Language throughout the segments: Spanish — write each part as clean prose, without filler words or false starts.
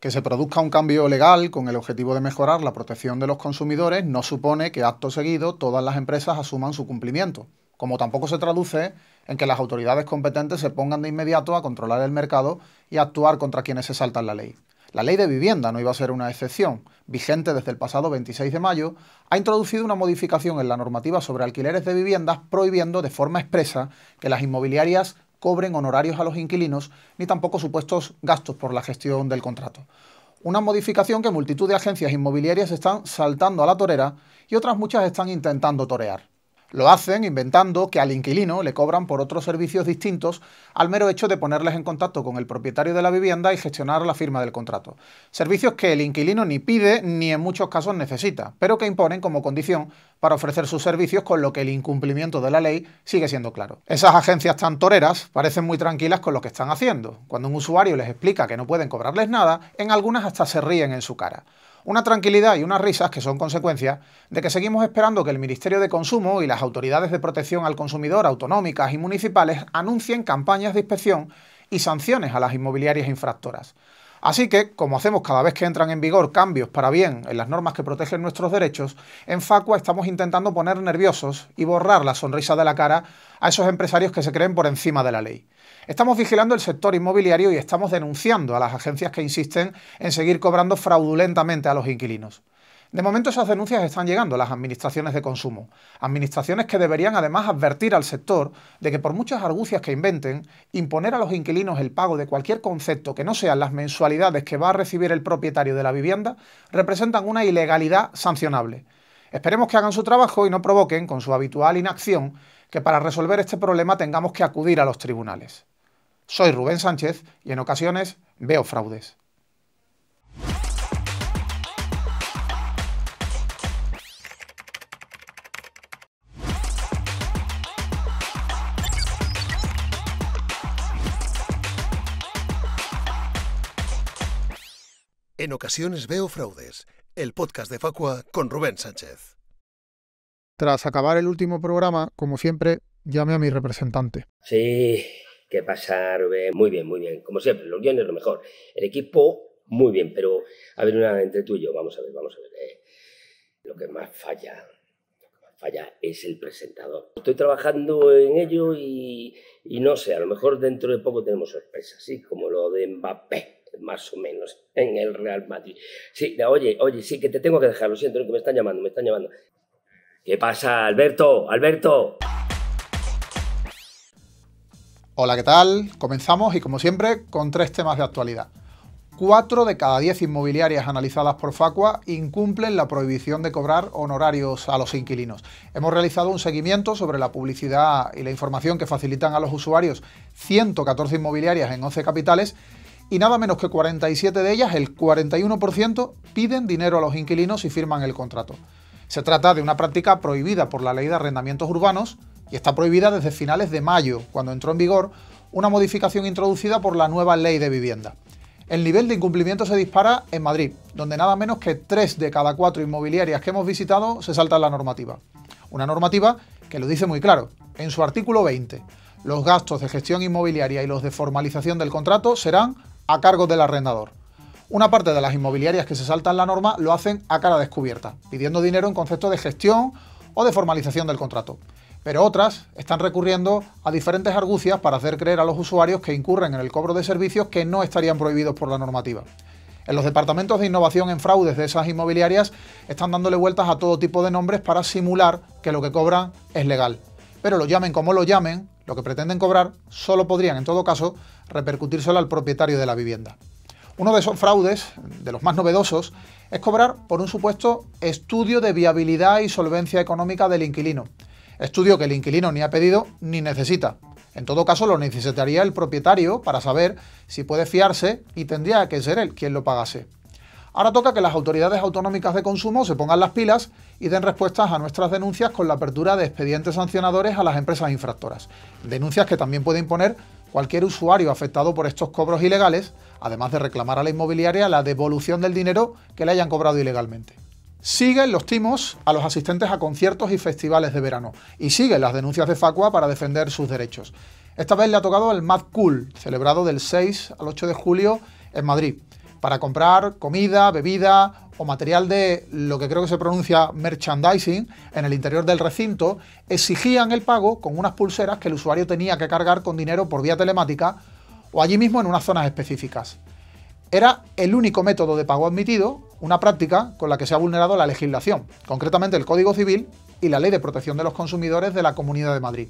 Que se produzca un cambio legal con el objetivo de mejorar la protección de los consumidores no supone que acto seguido todas las empresas asuman su cumplimiento, como tampoco se traduce en que las autoridades competentes se pongan de inmediato a controlar el mercado y a actuar contra quienes se saltan la ley. La ley de vivienda no iba a ser una excepción. Vigente desde el pasado 26 de mayo, ha introducido una modificación en la normativa sobre alquileres de viviendas prohibiendo de forma expresa que las inmobiliarias cobren honorarios a los inquilinos ni tampoco supuestos gastos por la gestión del contrato. Una modificación que multitud de agencias inmobiliarias están saltando a la torera y otras muchas están intentando torear. Lo hacen inventando que al inquilino le cobran por otros servicios distintos al mero hecho de ponerles en contacto con el propietario de la vivienda y gestionar la firma del contrato. Servicios que el inquilino ni pide ni en muchos casos necesita, pero que imponen como condición para ofrecer sus servicios, con lo que el incumplimiento de la ley sigue siendo claro. Esas agencias tan toreras parecen muy tranquilas con lo que están haciendo. Cuando un usuario les explica que no pueden cobrarles nada, en algunas hasta se ríen en su cara. Una tranquilidad y unas risas que son consecuencia de que seguimos esperando que el Ministerio de Consumo y las autoridades de protección al consumidor autonómicas y municipales anuncien campañas de inspección y sanciones a las inmobiliarias infractoras. Así que, como hacemos cada vez que entran en vigor cambios para bien en las normas que protegen nuestros derechos, en Facua estamos intentando poner nerviosos y borrar la sonrisa de la cara a esos empresarios que se creen por encima de la ley. Estamos vigilando el sector inmobiliario y estamos denunciando a las agencias que insisten en seguir cobrando fraudulentamente a los inquilinos. De momento esas denuncias están llegando a las administraciones de consumo, administraciones que deberían además advertir al sector de que por muchas argucias que inventen, imponer a los inquilinos el pago de cualquier concepto que no sean las mensualidades que va a recibir el propietario de la vivienda representan una ilegalidad sancionable. Esperemos que hagan su trabajo y no provoquen, con su habitual inacción, que para resolver este problema tengamos que acudir a los tribunales. Soy Rubén Sánchez y en ocasiones veo fraudes. En ocasiones veo fraudes, el podcast de Facua con Rubén Sánchez. Tras acabar el último programa, como siempre, llamé a mi representante. Sí, ¿qué pasa, Rubén? Muy bien, muy bien. Como siempre, los guiones lo mejor. El equipo, muy bien, pero a ver, entre tú y yo, vamos a ver. Lo que más falla es el presentador. Estoy trabajando en ello y no sé, a lo mejor dentro de poco tenemos sorpresas, ¿sí? Como lo de Mbappé, más o menos, en el Real Madrid. Sí, oye, sí, que te tengo que dejar, lo siento, que me están llamando. ¿Qué pasa, Alberto? Hola, ¿qué tal? Comenzamos y, como siempre, con 3 temas de actualidad. 4 de cada 10 inmobiliarias analizadas por Facua incumplen la prohibición de cobrar honorarios a los inquilinos. Hemos realizado un seguimiento sobre la publicidad y la información que facilitan a los usuarios 114 inmobiliarias en 11 capitales y nada menos que 47 de ellas, el 41%, piden dinero a los inquilinos y firman el contrato. Se trata de una práctica prohibida por la Ley de Arrendamientos Urbanos y está prohibida desde finales de mayo, cuando entró en vigor una modificación introducida por la nueva Ley de Vivienda. El nivel de incumplimiento se dispara en Madrid, donde nada menos que 3 de cada 4 inmobiliarias que hemos visitado se saltan la normativa. Una normativa que lo dice muy claro. En su artículo 20, los gastos de gestión inmobiliaria y los de formalización del contrato serán a cargo del arrendador. Una parte de las inmobiliarias que se saltan la norma lo hacen a cara descubierta, pidiendo dinero en concepto de gestión o de formalización del contrato. Pero otras están recurriendo a diferentes argucias para hacer creer a los usuarios que incurren en el cobro de servicios que no estarían prohibidos por la normativa. En los departamentos de innovación en fraudes de esas inmobiliarias están dándole vueltas a todo tipo de nombres para simular que lo que cobran es legal. Pero lo llamen como lo llamen, lo que pretenden cobrar solo podrían, en todo caso, repercutírselo al propietario de la vivienda. Uno de esos fraudes, de los más novedosos, es cobrar por un supuesto estudio de viabilidad y solvencia económica del inquilino. Estudio que el inquilino ni ha pedido ni necesita. En todo caso, lo necesitaría el propietario para saber si puede fiarse y tendría que ser él quien lo pagase. Ahora toca que las autoridades autonómicas de consumo se pongan las pilas y den respuestas a nuestras denuncias con la apertura de expedientes sancionadores a las empresas infractoras. Denuncias que también puede imponer cualquier usuario afectado por estos cobros ilegales, además de reclamar a la inmobiliaria la devolución del dinero que le hayan cobrado ilegalmente. Siguen los timos a los asistentes a conciertos y festivales de verano y siguen las denuncias de Facua para defender sus derechos. Esta vez le ha tocado el Mad Cool, celebrado del 6 al 8 de julio en Madrid. para comprar comida, bebida o material de lo que creo que se pronuncia merchandising en el interior del recinto, exigían el pago con unas pulseras que el usuario tenía que cargar con dinero por vía telemática o allí mismo en unas zonas específicas. Era el único método de pago admitido, una práctica con la que se ha vulnerado la legislación, concretamente el Código Civil y la Ley de Protección de los Consumidores de la Comunidad de Madrid.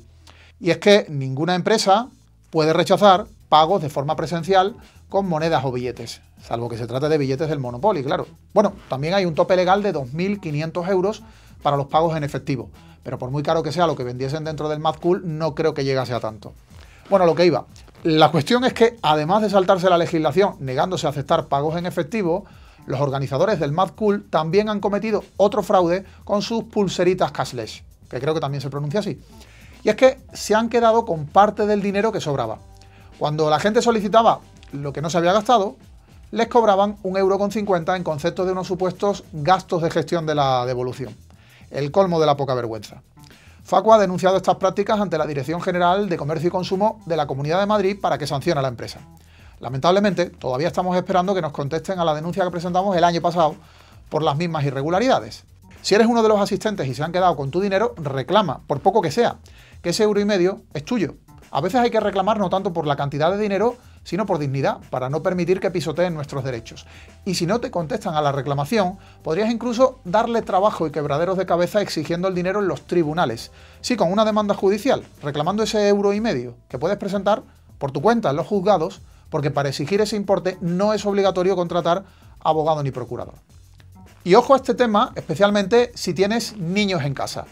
Y es que ninguna empresa puede rechazar pagos de forma presencial con monedas o billetes, salvo que se trate de billetes del Monopoly, claro. Bueno, también hay un tope legal de 2.500 euros para los pagos en efectivo, pero por muy caro que sea lo que vendiesen dentro del Mad Cool, no creo que llegase a tanto. Bueno, lo que iba. La cuestión es que, además de saltarse la legislación negándose a aceptar pagos en efectivo, los organizadores del Mad Cool también han cometido otro fraude con sus pulseritas cashless, que creo que también se pronuncia así. Y es que se han quedado con parte del dinero que sobraba. Cuando la gente solicitaba lo que no se había gastado, les cobraban 1,50 € en concepto de unos supuestos gastos de gestión de la devolución. El colmo de la poca vergüenza. Facua ha denunciado estas prácticas ante la Dirección General de Comercio y Consumo de la Comunidad de Madrid para que sancione a la empresa. Lamentablemente, todavía estamos esperando que nos contesten a la denuncia que presentamos el año pasado por las mismas irregularidades. Si eres uno de los asistentes y se han quedado con tu dinero, reclama, por poco que sea, que ese €1,50 es tuyo. A veces hay que reclamar no tanto por la cantidad de dinero, sino por dignidad, para no permitir que pisoteen nuestros derechos. Y si no te contestan a la reclamación, podrías incluso darle trabajo y quebraderos de cabeza exigiendo el dinero en los tribunales. Sí, con una demanda judicial, reclamando ese €1,50 que puedes presentar por tu cuenta en los juzgados, porque para exigir ese importe no es obligatorio contratar abogado ni procurador. Y ojo a este tema, especialmente si tienes niños en casa.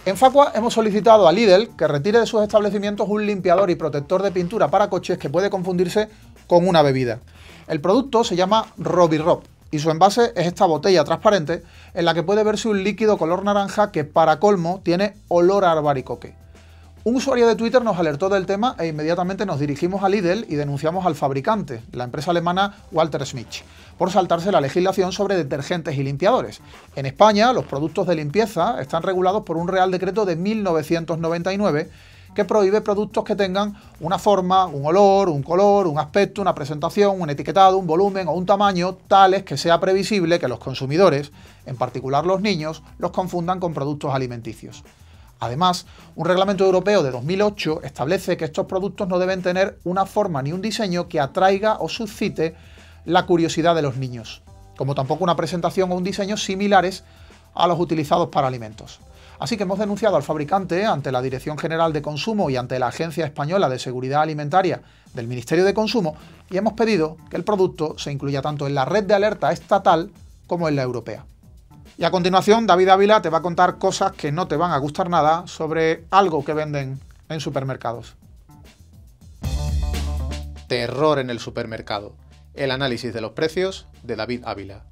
En Facua hemos solicitado a Lidl que retire de sus establecimientos un limpiador y protector de pintura para coches que puede confundirse con una bebida. El producto se llama Robirob y su envase es esta botella transparente en la que puede verse un líquido color naranja que, para colmo, tiene olor a albaricoque. Un usuario de Twitter nos alertó del tema e inmediatamente nos dirigimos a Lidl y denunciamos al fabricante, la empresa alemana Walter Schmitz, por saltarse la legislación sobre detergentes y limpiadores. En España, los productos de limpieza están regulados por un Real Decreto de 1999 que prohíbe productos que tengan una forma, un olor, un color, un aspecto, una presentación, un etiquetado, un volumen o un tamaño tales que sea previsible que los consumidores, en particular los niños, los confundan con productos alimenticios. Además, un reglamento europeo de 2008 establece que estos productos no deben tener una forma ni un diseño que atraiga o suscite la curiosidad de los niños, como tampoco una presentación o un diseño similares a los utilizados para alimentos. Así que hemos denunciado al fabricante ante la Dirección General de Consumo y ante la Agencia Española de Seguridad Alimentaria del Ministerio de Consumo y hemos pedido que el producto se incluya tanto en la red de alerta estatal como en la europea. Y a continuación, David Ávila te va a contar cosas que no te van a gustar nada sobre algo que venden en supermercados. Terror en el supermercado. El análisis de los precios de David Ávila.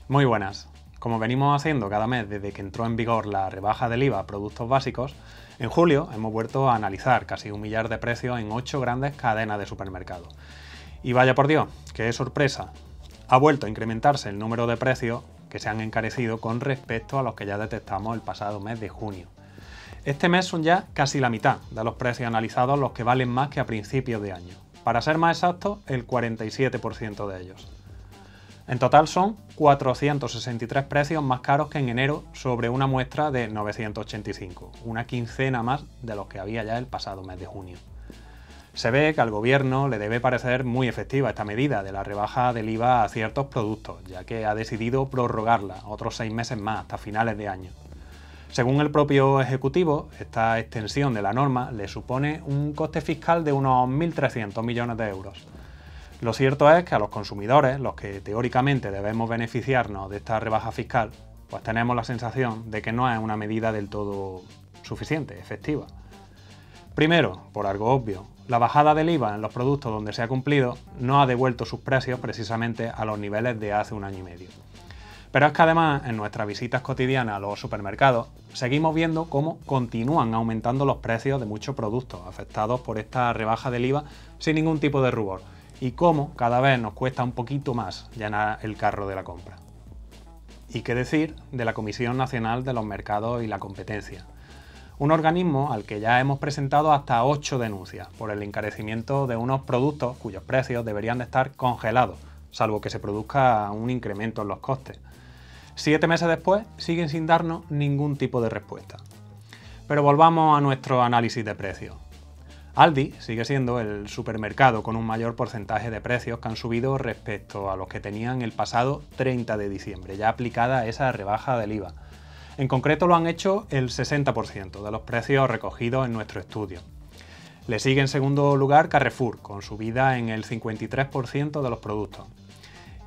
Muy buenas. Como venimos haciendo cada mes desde que entró en vigor la rebaja del IVA a productos básicos, en julio hemos vuelto a analizar casi 1 millar de precios en 8 grandes cadenas de supermercados. Y vaya por Dios, qué sorpresa. Ha vuelto a incrementarse el número de precios que se han encarecido con respecto a los que ya detectamos el pasado mes de junio. Este mes son ya casi la mitad de los precios analizados los que valen más que a principios de año. Para ser más exactos, el 47% de ellos. En total son 463 precios más caros que en enero sobre una muestra de 985, una quincena más de los que había ya el pasado mes de junio. Se ve que al gobierno le debe parecer muy efectiva esta medida de la rebaja del IVA a ciertos productos, ya que ha decidido prorrogarla otros 6 meses más, hasta finales de año. Según el propio Ejecutivo, esta extensión de la norma le supone un coste fiscal de unos 1.300 millones de euros. Lo cierto es que a los consumidores, los que teóricamente debemos beneficiarnos de esta rebaja fiscal, pues tenemos la sensación de que no es una medida del todo suficiente, efectiva. Primero, por algo obvio, la bajada del IVA en los productos donde se ha cumplido no ha devuelto sus precios precisamente a los niveles de hace un año y medio. Pero es que además, en nuestras visitas cotidianas a los supermercados, seguimos viendo cómo continúan aumentando los precios de muchos productos afectados por esta rebaja del IVA sin ningún tipo de rubor, y cómo cada vez nos cuesta un poquito más llenar el carro de la compra. ¿Y qué decir de la Comisión Nacional de los Mercados y la Competencia? un organismo al que ya hemos presentado hasta 8 denuncias por el encarecimiento de unos productos cuyos precios deberían de estar congelados, salvo que se produzca un incremento en los costes. 7 meses después siguen sin darnos ningún tipo de respuesta. Pero volvamos a nuestro análisis de precios. Aldi sigue siendo el supermercado con un mayor porcentaje de precios que han subido respecto a los que tenían el pasado 30 de diciembre, ya aplicada esa rebaja del IVA. En concreto lo han hecho el 60% de los precios recogidos en nuestro estudio. Le sigue en segundo lugar Carrefour, con subida en el 53% de los productos.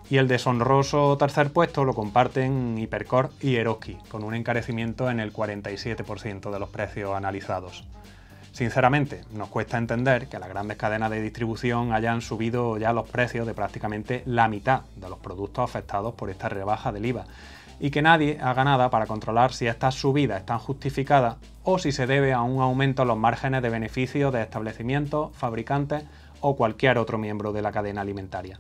Y el deshonroso tercer puesto lo comparten Hipercor y Eroski, con un encarecimiento en el 47% de los precios analizados. Sinceramente, nos cuesta entender que las grandes cadenas de distribución hayan subido ya los precios de prácticamente la mitad de los productos afectados por esta rebaja del IVA, y que nadie haga nada para controlar si estas subidas están justificadas o si se debe a un aumento en los márgenes de beneficio de establecimientos, fabricantes o cualquier otro miembro de la cadena alimentaria.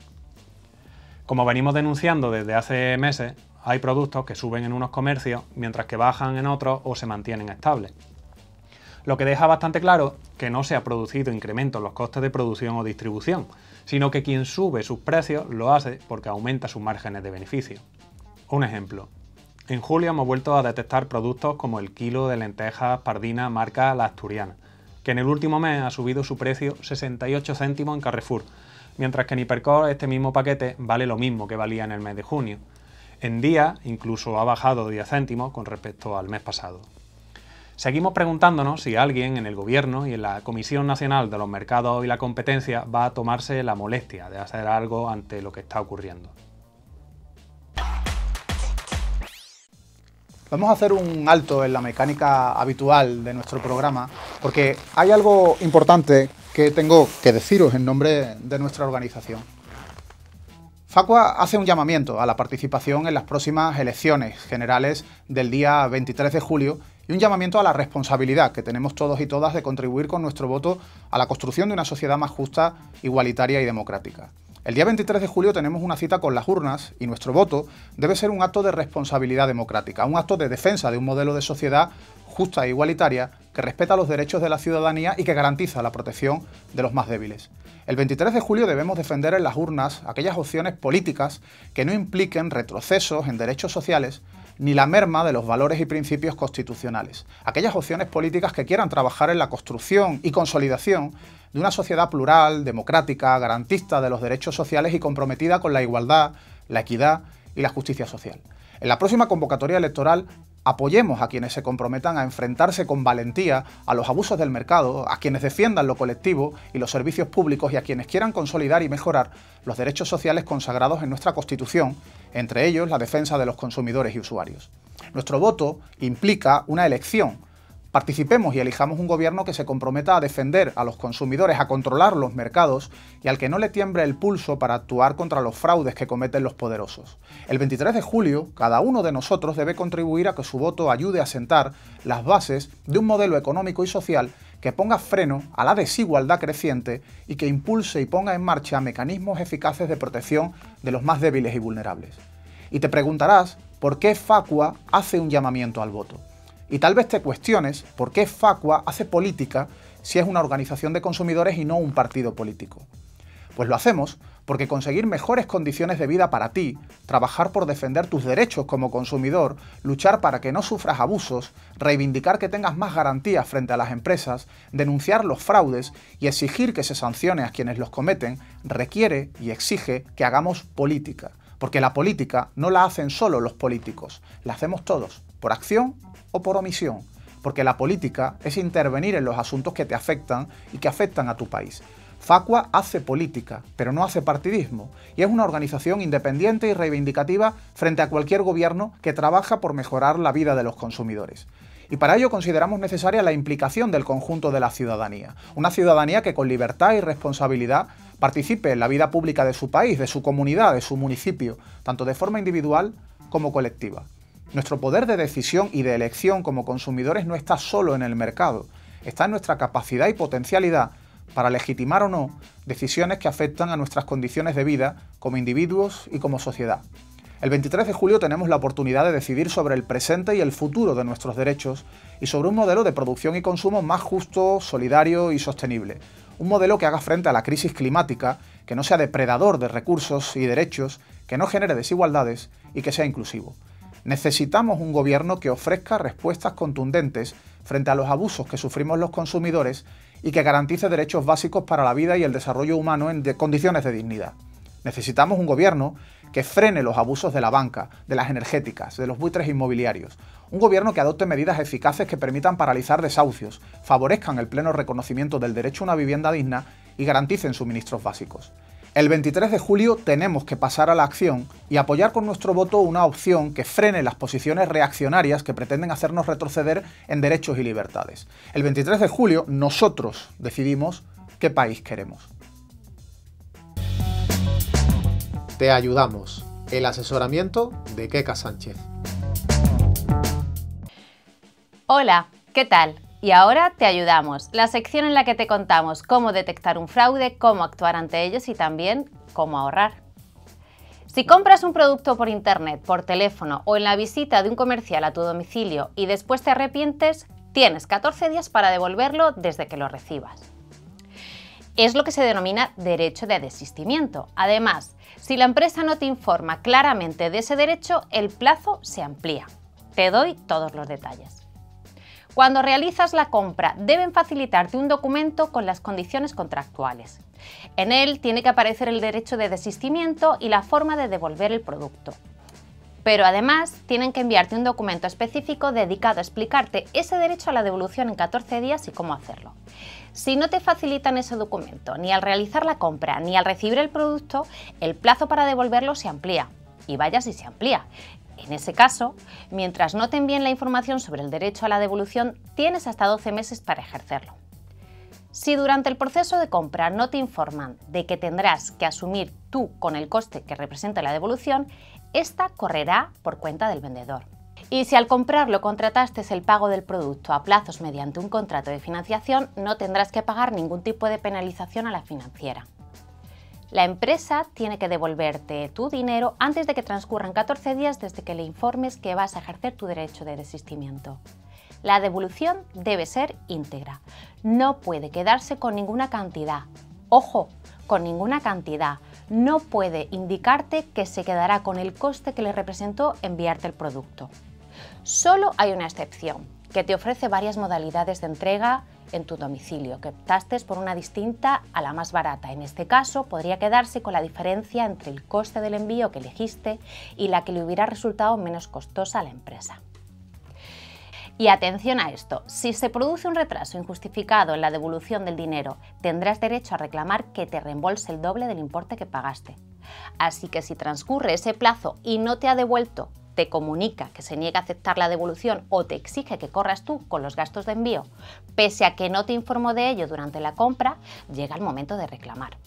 Como venimos denunciando desde hace meses, hay productos que suben en unos comercios mientras que bajan en otros o se mantienen estables. Lo que deja bastante claro que no se ha producido incremento en los costes de producción o distribución, sino que quien sube sus precios lo hace porque aumenta sus márgenes de beneficio. Un ejemplo. En julio hemos vuelto a detectar productos como el kilo de lentejas pardina marca La Asturiana, que en el último mes ha subido su precio 68 céntimos en Carrefour, mientras que en Hipercor este mismo paquete vale lo mismo que valía en el mes de junio. En día incluso ha bajado 10 céntimos con respecto al mes pasado. Seguimos preguntándonos si alguien en el Gobierno y en la Comisión Nacional de los Mercados y la Competencia va a tomarse la molestia de hacer algo ante lo que está ocurriendo. Vamos a hacer un alto en la mecánica habitual de nuestro programa, porque hay algo importante que tengo que deciros en nombre de nuestra organización. Facua hace un llamamiento a la participación en las próximas elecciones generales del día 23 de julio y un llamamiento a la responsabilidad que tenemos todos y todas de contribuir con nuestro voto a la construcción de una sociedad más justa, igualitaria y democrática. El día 23 de julio tenemos una cita con las urnas y nuestro voto debe ser un acto de responsabilidad democrática, un acto de defensa de un modelo de sociedad justa e igualitaria que respeta los derechos de la ciudadanía y que garantiza la protección de los más débiles. El 23 de julio debemos defender en las urnas aquellas opciones políticas que no impliquen retrocesos en derechos sociales ni la merma de los valores y principios constitucionales. Aquellas opciones políticas que quieran trabajar en la construcción y consolidación de una sociedad plural, democrática, garantista de los derechos sociales y comprometida con la igualdad, la equidad y la justicia social. En la próxima convocatoria electoral apoyemos a quienes se comprometan a enfrentarse con valentía a los abusos del mercado, a quienes defiendan lo colectivo y los servicios públicos y a quienes quieran consolidar y mejorar los derechos sociales consagrados en nuestra Constitución, entre ellos la defensa de los consumidores y usuarios. Nuestro voto implica una elección. Participemos y elijamos un gobierno que se comprometa a defender a los consumidores, a controlar los mercados y al que no le tiemble el pulso para actuar contra los fraudes que cometen los poderosos. El 23 de julio, cada uno de nosotros debe contribuir a que su voto ayude a sentar las bases de un modelo económico y social que ponga freno a la desigualdad creciente y que impulse y ponga en marcha mecanismos eficaces de protección de los más débiles y vulnerables. Y te preguntarás por qué Facua hace un llamamiento al voto. Y tal vez te cuestiones por qué Facua hace política si es una organización de consumidores y no un partido político. Pues lo hacemos porque conseguir mejores condiciones de vida para ti, trabajar por defender tus derechos como consumidor, luchar para que no sufras abusos, reivindicar que tengas más garantías frente a las empresas, denunciar los fraudes y exigir que se sancione a quienes los cometen, requiere y exige que hagamos política. Porque la política no la hacen solo los políticos, la hacemos todos, por acción o por omisión, porque la política es intervenir en los asuntos que te afectan y que afectan a tu país. Facua hace política, pero no hace partidismo, y es una organización independiente y reivindicativa frente a cualquier gobierno que trabaja por mejorar la vida de los consumidores. Y para ello consideramos necesaria la implicación del conjunto de la ciudadanía, una ciudadanía que con libertad y responsabilidad participe en la vida pública de su país, de su comunidad, de su municipio, tanto de forma individual como colectiva. Nuestro poder de decisión y de elección como consumidores no está solo en el mercado, está en nuestra capacidad y potencialidad para legitimar o no decisiones que afectan a nuestras condiciones de vida como individuos y como sociedad. El 23 de julio tenemos la oportunidad de decidir sobre el presente y el futuro de nuestros derechos y sobre un modelo de producción y consumo más justo, solidario y sostenible. Un modelo que haga frente a la crisis climática, que no sea depredador de recursos y derechos, que no genere desigualdades y que sea inclusivo. Necesitamos un gobierno que ofrezca respuestas contundentes frente a los abusos que sufrimos los consumidores y que garantice derechos básicos para la vida y el desarrollo humano en condiciones de dignidad. Necesitamos un gobierno que frene los abusos de la banca, de las energéticas, de los buitres inmobiliarios. Un gobierno que adopte medidas eficaces que permitan paralizar desahucios, favorezcan el pleno reconocimiento del derecho a una vivienda digna y garanticen suministros básicos. El 23 de julio tenemos que pasar a la acción y apoyar con nuestro voto una opción que frene las posiciones reaccionarias que pretenden hacernos retroceder en derechos y libertades. El 23 de julio nosotros decidimos qué país queremos. Te ayudamos. El asesoramiento de Keka Sánchez. Hola, ¿qué tal? Y ahora te ayudamos, la sección en la que te contamos cómo detectar un fraude, cómo actuar ante ellos y también cómo ahorrar. Si compras un producto por internet, por teléfono o en la visita de un comercial a tu domicilio y después te arrepientes, tienes 14 días para devolverlo desde que lo recibas. Es lo que se denomina derecho de desistimiento. Además, si la empresa no te informa claramente de ese derecho, el plazo se amplía. Te doy todos los detalles. Cuando realizas la compra, deben facilitarte un documento con las condiciones contractuales. En él tiene que aparecer el derecho de desistimiento y la forma de devolver el producto. Pero además tienen que enviarte un documento específico dedicado a explicarte ese derecho a la devolución en 14 días y cómo hacerlo. Si no te facilitan ese documento ni al realizar la compra ni al recibir el producto, el plazo para devolverlo se amplía. Y vaya si se amplía. En ese caso, mientras no te envíen la información sobre el derecho a la devolución, tienes hasta 12 meses para ejercerlo. Si durante el proceso de compra no te informan de que tendrás que asumir tú con el coste que representa la devolución, esta correrá por cuenta del vendedor. Y si al comprarlo contrataste el pago del producto a plazos mediante un contrato de financiación, no tendrás que pagar ningún tipo de penalización a la financiera. La empresa tiene que devolverte tu dinero antes de que transcurran 14 días desde que le informes que vas a ejercer tu derecho de desistimiento. La devolución debe ser íntegra. No puede quedarse con ninguna cantidad. Ojo, con ninguna cantidad. No puede indicarte que se quedará con el coste que le representó enviarte el producto. Solo hay una excepción, que te ofrece varias modalidades de entrega en tu domicilio, que optaste por una distinta a la más barata. En este caso, podría quedarse con la diferencia entre el coste del envío que elegiste y la que le hubiera resultado menos costosa a la empresa. Y atención a esto, si se produce un retraso injustificado en la devolución del dinero, tendrás derecho a reclamar que te reembolse el doble del importe que pagaste. Así que si transcurre ese plazo y no te ha devuelto, te comunica que se niega a aceptar la devolución o te exige que corras tú con los gastos de envío, pese a que no te informó de ello durante la compra, llega el momento de reclamar.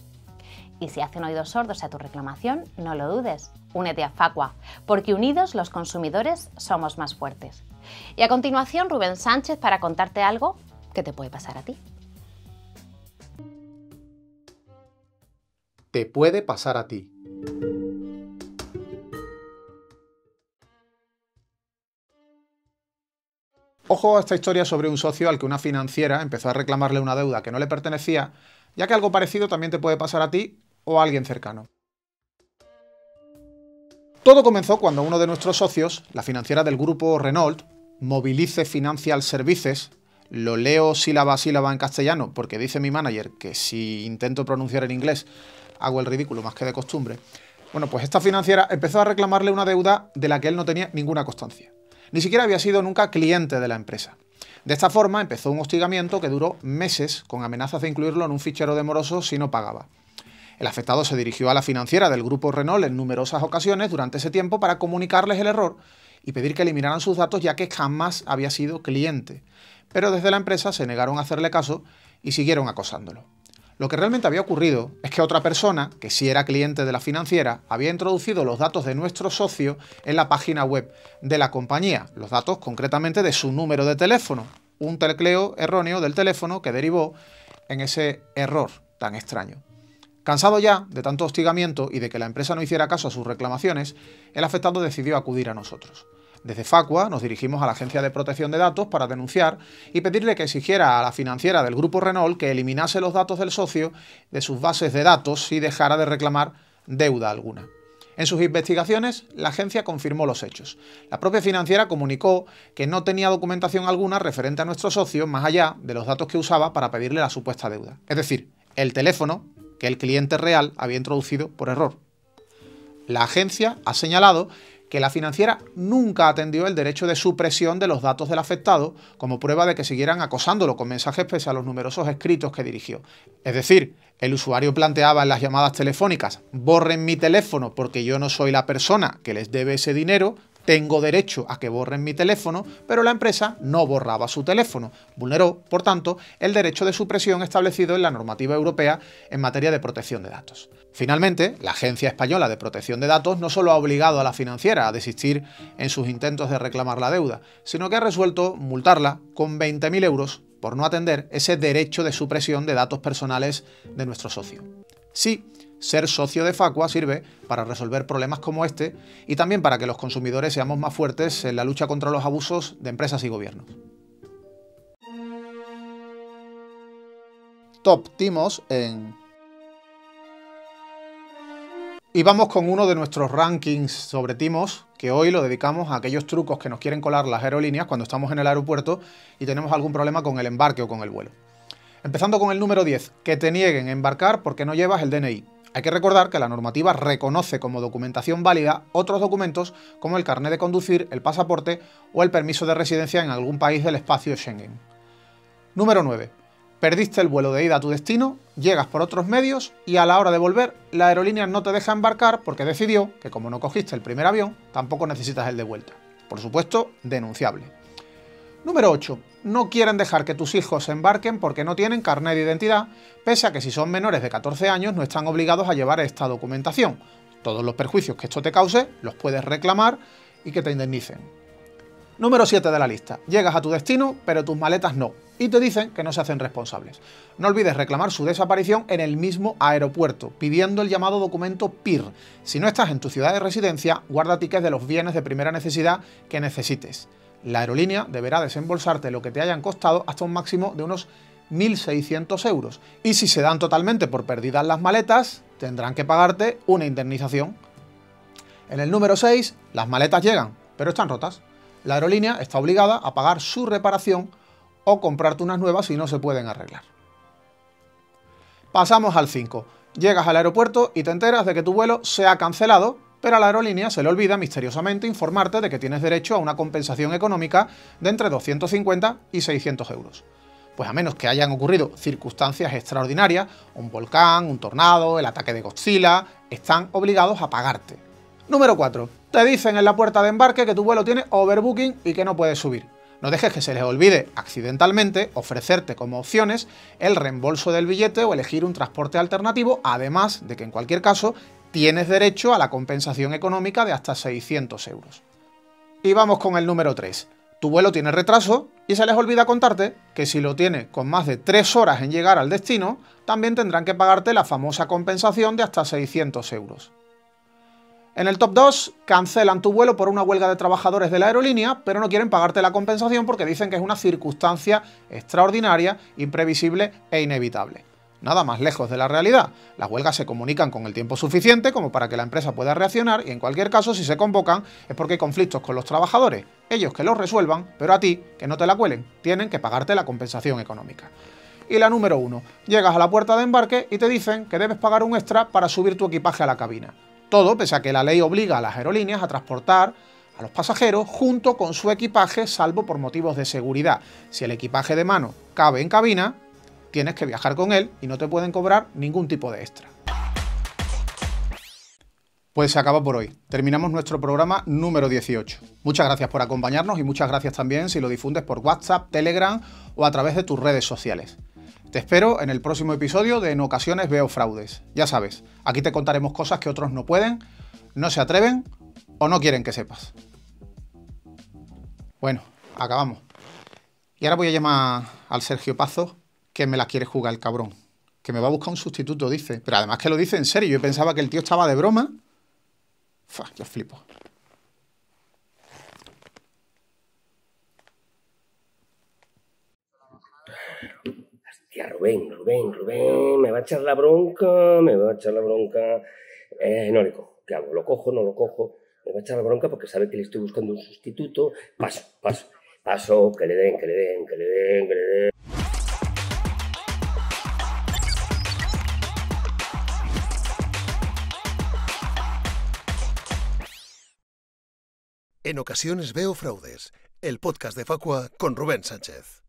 Y si hacen oídos sordos a tu reclamación, no lo dudes, únete a Facua, porque unidos los consumidores somos más fuertes. Y a continuación, Rubén Sánchez para contarte algo que te puede pasar a ti. Te puede pasar a ti. Ojo a esta historia sobre un socio al que una financiera empezó a reclamarle una deuda que no le pertenecía, ya que algo parecido también te puede pasar a ti o a alguien cercano. Todo comenzó cuando uno de nuestros socios, la financiera del grupo Renault, Mobilize Financial Services, lo leo sílaba a sílaba en castellano porque dice mi manager que si intento pronunciar en inglés hago el ridículo más que de costumbre. Bueno, pues esta financiera empezó a reclamarle una deuda de la que él no tenía ninguna constancia. Ni siquiera había sido nunca cliente de la empresa. De esta forma empezó un hostigamiento que duró meses con amenazas de incluirlo en un fichero de morosos si no pagaba. El afectado se dirigió a la financiera del grupo Renault en numerosas ocasiones durante ese tiempo para comunicarles el error y pedir que eliminaran sus datos ya que jamás había sido cliente. Pero desde la empresa se negaron a hacerle caso y siguieron acosándolo. Lo que realmente había ocurrido es que otra persona, que sí era cliente de la financiera, había introducido los datos de nuestro socio en la página web de la compañía, los datos concretamente de su número de teléfono, un tecleo erróneo del teléfono que derivó en ese error tan extraño. Cansado ya de tanto hostigamiento y de que la empresa no hiciera caso a sus reclamaciones, el afectado decidió acudir a nosotros. Desde Facua nos dirigimos a la Agencia de Protección de Datos para denunciar y pedirle que exigiera a la financiera del Grupo Renault que eliminase los datos del socio de sus bases de datos y dejara de reclamar deuda alguna. En sus investigaciones, la agencia confirmó los hechos. La propia financiera comunicó que no tenía documentación alguna referente a nuestro socio más allá de los datos que usaba para pedirle la supuesta deuda. Es decir, el teléfono que el cliente real había introducido por error. La agencia ha señalado que la financiera nunca atendió el derecho de supresión de los datos del afectado como prueba de que siguieran acosándolo con mensajes pese a los numerosos escritos que dirigió. Es decir, el usuario planteaba en las llamadas telefónicas: borren mi teléfono porque yo no soy la persona que les debe ese dinero, tengo derecho a que borren mi teléfono, pero la empresa no borraba su teléfono. Vulneró, por tanto, el derecho de supresión establecido en la normativa europea en materia de protección de datos. Finalmente, la Agencia Española de Protección de Datos no solo ha obligado a la financiera a desistir en sus intentos de reclamar la deuda, sino que ha resuelto multarla con 20.000 euros por no atender ese derecho de supresión de datos personales de nuestro socio. Sí, ser socio de Facua sirve para resolver problemas como este y también para que los consumidores seamos más fuertes en la lucha contra los abusos de empresas y gobiernos. Top Timos en... Y vamos con uno de nuestros rankings sobre timos, que hoy lo dedicamos a aquellos trucos que nos quieren colar las aerolíneas cuando estamos en el aeropuerto y tenemos algún problema con el embarque o con el vuelo. Empezando con el número 10, que te nieguen a embarcar porque no llevas el DNI. Hay que recordar que la normativa reconoce como documentación válida otros documentos como el carnet de conducir, el pasaporte o el permiso de residencia en algún país del espacio Schengen. Número 9. Perdiste el vuelo de ida a tu destino, llegas por otros medios y a la hora de volver la aerolínea no te deja embarcar porque decidió que como no cogiste el primer avión, tampoco necesitas el de vuelta. Por supuesto, denunciable. Número 8. No quieren dejar que tus hijos se embarquen porque no tienen carnet de identidad, pese a que si son menores de 14 años no están obligados a llevar esta documentación. Todos los perjuicios que esto te cause los puedes reclamar y que te indemnicen. Número 7 de la lista. Llegas a tu destino, pero tus maletas no, y te dicen que no se hacen responsables. No olvides reclamar su desaparición en el mismo aeropuerto, pidiendo el llamado documento PIR. Si no estás en tu ciudad de residencia, guarda tickets de los bienes de primera necesidad que necesites. La aerolínea deberá desembolsarte lo que te hayan costado hasta un máximo de unos 1.600 euros. Y si se dan totalmente por perdidas las maletas, tendrán que pagarte una indemnización. En el número 6, las maletas llegan, pero están rotas. La aerolínea está obligada a pagar su reparación o comprarte unas nuevas si no se pueden arreglar. Pasamos al 5. Llegas al aeropuerto y te enteras de que tu vuelo se ha cancelado, pero a la aerolínea se le olvida misteriosamente informarte de que tienes derecho a una compensación económica de entre 250 y 600 euros. Pues a menos que hayan ocurrido circunstancias extraordinarias, un volcán, un tornado, el ataque de Godzilla, están obligados a pagarte. Número 4. Te dicen en la puerta de embarque que tu vuelo tiene overbooking y que no puedes subir. No dejes que se les olvide accidentalmente ofrecerte como opciones el reembolso del billete o elegir un transporte alternativo, además de que en cualquier caso tienes derecho a la compensación económica de hasta 600 euros. Y vamos con el número 3. Tu vuelo tiene retraso y se les olvida contarte que si lo tiene con más de 3 horas en llegar al destino, también tendrán que pagarte la famosa compensación de hasta 600 euros. En el top 2, cancelan tu vuelo por una huelga de trabajadores de la aerolínea, pero no quieren pagarte la compensación porque dicen que es una circunstancia extraordinaria, imprevisible e inevitable. Nada más lejos de la realidad. Las huelgas se comunican con el tiempo suficiente como para que la empresa pueda reaccionar y en cualquier caso, si se convocan, es porque hay conflictos con los trabajadores. Ellos que los resuelvan, pero a ti, que no te la cuelen, tienen que pagarte la compensación económica. Y la número 1. Llegas a la puerta de embarque y te dicen que debes pagar un extra para subir tu equipaje a la cabina. Todo pese a que la ley obliga a las aerolíneas a transportar a los pasajeros junto con su equipaje, salvo por motivos de seguridad. Si el equipaje de mano cabe en cabina, tienes que viajar con él y no te pueden cobrar ningún tipo de extra. Pues se acaba por hoy. Terminamos nuestro programa número 18. Muchas gracias por acompañarnos y muchas gracias también si lo difundes por WhatsApp, Telegram o a través de tus redes sociales. Te espero en el próximo episodio de En ocasiones veo fraudes. Ya sabes, aquí te contaremos cosas que otros no pueden, no se atreven o no quieren que sepas. Bueno, acabamos. Y ahora voy a llamar al Sergio Pazo, que me la quiere jugar el cabrón. Que me va a buscar un sustituto, dice. Pero además que lo dice en serio. Yo pensaba que el tío estaba de broma. Yo flipo. Hostia, Rubén, me va a echar la bronca. No le cojo. ¿Qué hago? ¿Lo cojo? ¿No lo cojo? Me va a echar la bronca porque sabe que le estoy buscando un sustituto. Paso, que le den. En ocasiones veo fraudes, el podcast de Facua con Rubén Sánchez.